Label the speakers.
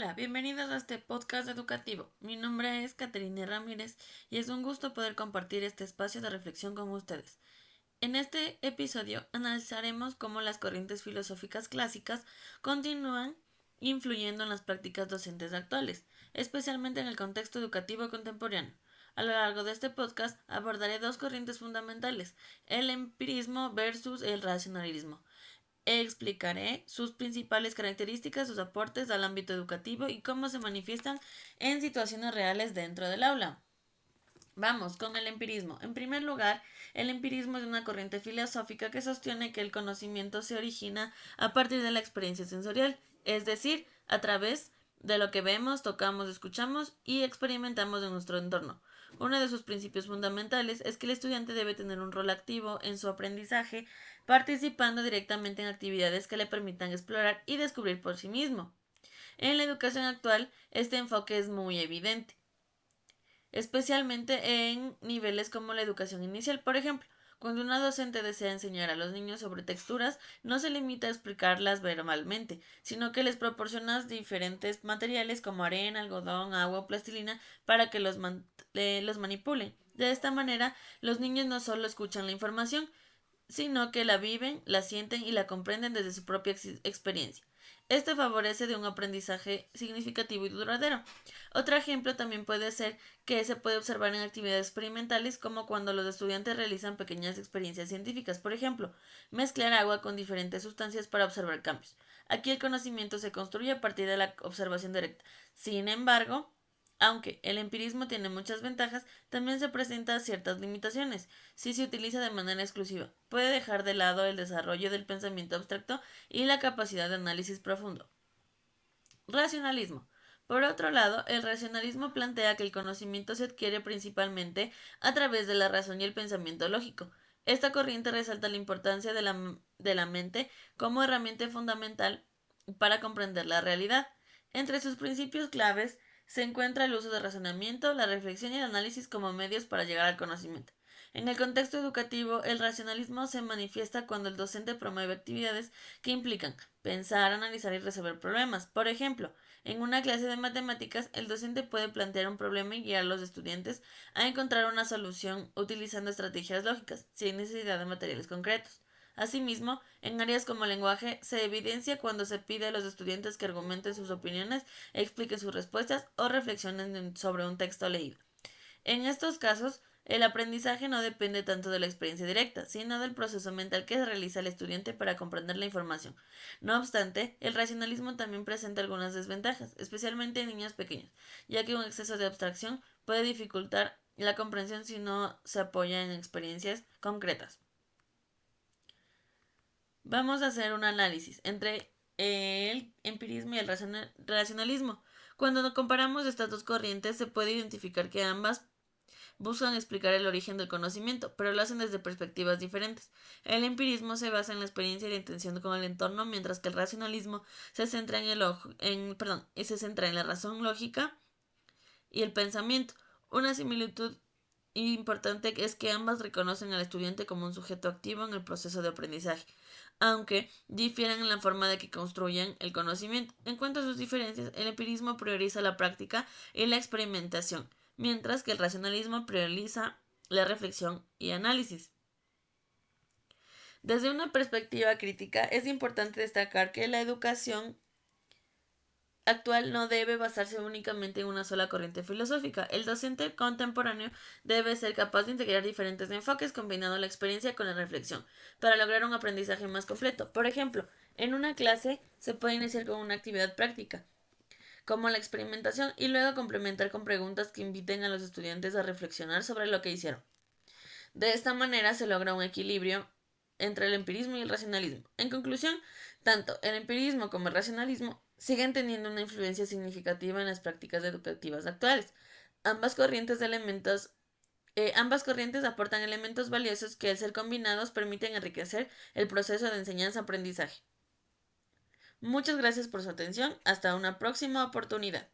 Speaker 1: Hola, bienvenidos a este podcast educativo. Mi nombre es Caterina Ramírez y es un gusto poder compartir este espacio de reflexión con ustedes. En este episodio analizaremos cómo las corrientes filosóficas clásicas continúan influyendo en las prácticas docentes actuales, especialmente en el contexto educativo contemporáneo. A lo largo de este podcast abordaré dos corrientes fundamentales, el empirismo versus el racionalismo. Explicaré sus principales características, sus aportes al ámbito educativo y cómo se manifiestan en situaciones reales dentro del aula. Vamos con el empirismo. En primer lugar, el empirismo es una corriente filosófica que sostiene que el conocimiento se origina a partir de la experiencia sensorial, es decir, a través de lo que vemos, tocamos, escuchamos y experimentamos en nuestro entorno. Uno de sus principios fundamentales es que el estudiante debe tener un rol activo en su aprendizaje, participando directamente en actividades que le permitan explorar y descubrir por sí mismo. En la educación actual, este enfoque es muy evidente, especialmente en niveles como la educación inicial. Por ejemplo, cuando una docente desea enseñar a los niños sobre texturas, no se limita a explicarlas verbalmente, sino que les proporciona diferentes materiales como arena, algodón, agua o plastilina para que los manipulen. De esta manera, los niños no solo escuchan la información, sino que la viven, la sienten y la comprenden desde su propia experiencia. Esto favorece de un aprendizaje significativo y duradero. Otro ejemplo también puede ser que se puede observar en actividades experimentales como cuando los estudiantes realizan pequeñas experiencias científicas, por ejemplo, mezclar agua con diferentes sustancias para observar cambios. Aquí el conocimiento se construye a partir de la observación directa. Sin embargo, aunque el empirismo tiene muchas ventajas, también se presentan ciertas limitaciones si se utiliza de manera exclusiva. Puede dejar de lado el desarrollo del pensamiento abstracto y la capacidad de análisis profundo. Racionalismo. Por otro lado, el racionalismo plantea que el conocimiento se adquiere principalmente a través de la razón y el pensamiento lógico. Esta corriente resalta la importancia de la mente como herramienta fundamental para comprender la realidad. Entre sus principios claves se encuentra el uso del razonamiento, la reflexión y el análisis como medios para llegar al conocimiento. En el contexto educativo, el racionalismo se manifiesta cuando el docente promueve actividades que implican pensar, analizar y resolver problemas. Por ejemplo, en una clase de matemáticas, el docente puede plantear un problema y guiar a los estudiantes a encontrar una solución utilizando estrategias lógicas, sin necesidad de materiales concretos. Asimismo, en áreas como el lenguaje, se evidencia cuando se pide a los estudiantes que argumenten sus opiniones, expliquen sus respuestas o reflexionen sobre un texto leído. En estos casos, el aprendizaje no depende tanto de la experiencia directa, sino del proceso mental que realiza el estudiante para comprender la información. No obstante, el racionalismo también presenta algunas desventajas, especialmente en niños pequeños, ya que un exceso de abstracción puede dificultar la comprensión si no se apoya en experiencias concretas. Vamos a hacer un análisis entre el empirismo y el racionalismo. Cuando comparamos estas dos corrientes, se puede identificar que ambas buscan explicar el origen del conocimiento, pero lo hacen desde perspectivas diferentes. El empirismo se basa en la experiencia y la intención con el entorno, mientras que el racionalismo se centra se centra en la razón lógica y el pensamiento. Una similitud importante es que ambas reconocen al estudiante como un sujeto activo en el proceso de aprendizaje, aunque difieren en la forma de que construyen el conocimiento. En cuanto a sus diferencias, el empirismo prioriza la práctica y la experimentación, mientras que el racionalismo prioriza la reflexión y análisis. Desde una perspectiva crítica, es importante destacar que la educación actual no debe basarse únicamente en una sola corriente filosófica. El docente contemporáneo debe ser capaz de integrar diferentes enfoques combinando la experiencia con la reflexión para lograr un aprendizaje más completo. Por ejemplo, en una clase se puede iniciar con una actividad práctica, como la experimentación, y luego complementar con preguntas que inviten a los estudiantes a reflexionar sobre lo que hicieron. De esta manera se logra un equilibrio entre el empirismo y el racionalismo. En conclusión, tanto el empirismo como el racionalismo siguen teniendo una influencia significativa en las prácticas educativas actuales. Ambas corrientes de elementos Ambas corrientes aportan elementos valiosos que, al ser combinados, permiten enriquecer el proceso de enseñanza-aprendizaje. Muchas gracias por su atención. Hasta una próxima oportunidad.